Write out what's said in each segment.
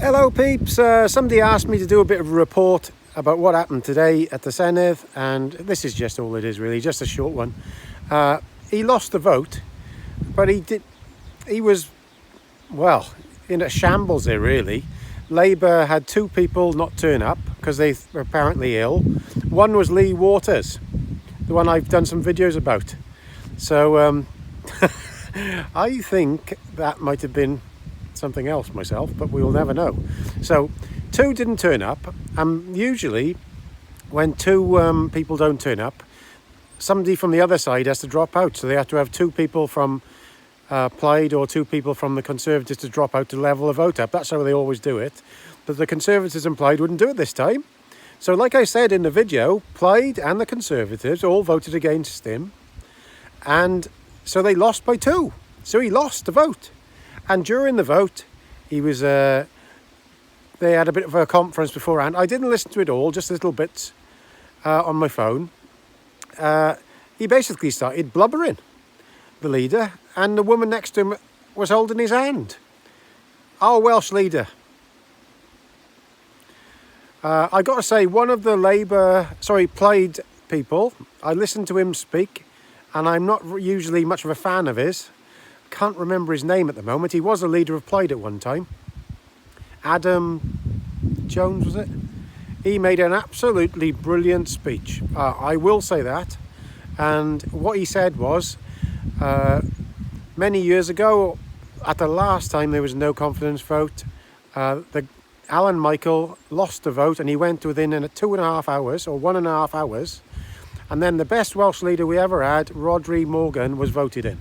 Hello peeps, somebody asked me to do a bit of a report about what happened today at the senedd, and this is just all it is really, just a short one. He lost the vote, but he was, well, in a shambles there really. Labour had two people not turn up because they were apparently ill. One was Lee Waters, the one I've done some videos about. So I think that might have been something else myself, but we will never know. So two didn't turn up, and usually when two people don't turn up, somebody from the other side has to drop out, so they have to have two people from Plaid or two people from the Conservatives to drop out to level the vote up. That's how they always do it, but the Conservatives and Plaid wouldn't do it this time. So like I said in the video, Plaid and the Conservatives all voted against him, and so they lost by two. So he lost the vote. And during the vote, he was, they had a bit of a conference beforehand. I didn't listen to it all, just little bits on my phone. He basically started blubbering, the leader, and the woman next to him was holding his hand. Our Welsh leader. I got to say, one of the Plaid people, I listened to him speak, and I'm not usually much of a fan of his. Can't remember his name at the moment. He was a leader of Plaid at one time. Adam Jones, was it? He made an absolutely brilliant speech. I will say that. And what he said was, many years ago, at the last time there was no confidence vote, Alan Michael lost the vote and he went within 2.5 hours or 1.5 hours. And then the best Welsh leader we ever had, Rhodri Morgan, was voted in.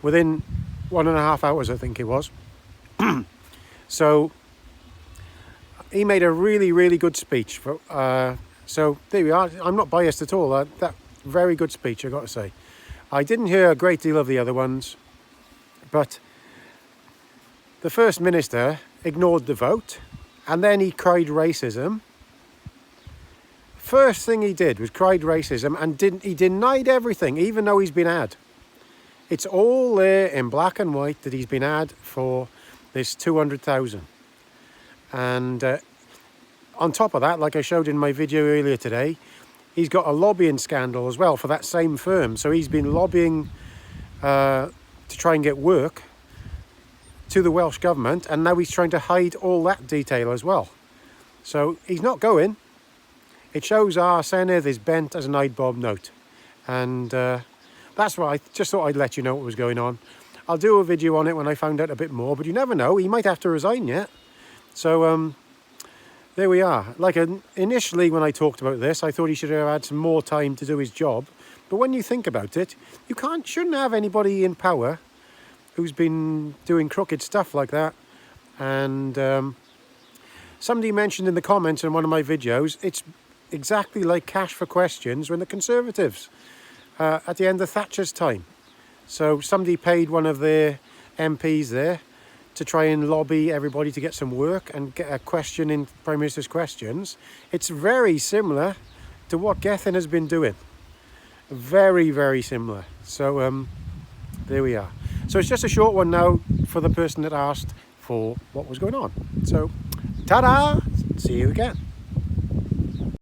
Within 1.5 hours, I think it was. So he made a really, really good speech. So there we are. I'm not biased at all. That very good speech, I got to say. I didn't hear a great deal of the other ones, but the First Minister ignored the vote, and then he cried racism. First thing he did was cried racism, and he denied everything, even though he's been had. It's all there in black and white that he's been had for this 200,000. And on top of that, like I showed in my video earlier today, he's got a lobbying scandal as well for that same firm. So he's been lobbying to try and get work to the Welsh government, and now he's trying to hide all that detail as well. So he's not going. It shows our senedd is bent as an eyed-bob note. And that's why I just thought I'd let you know what was going on. I'll do a video on it when I found out a bit more, but you never know. He might have to resign yet. So there we are. Like initially when I talked about this, I thought he should have had some more time to do his job. But when you think about it, you shouldn't have anybody in power who's been doing crooked stuff like that. And somebody mentioned in the comments in one of my videos, it's exactly like Cash for Questions when the Conservatives at the end of Thatcher's time. So somebody paid one of their MPs there to try and lobby everybody to get some work and get a question in Prime Minister's Questions. It's very similar to what Gething has been doing. Very, very similar. So there we are. So it's just a short one now for the person that asked for what was going on. So ta-da! See you again.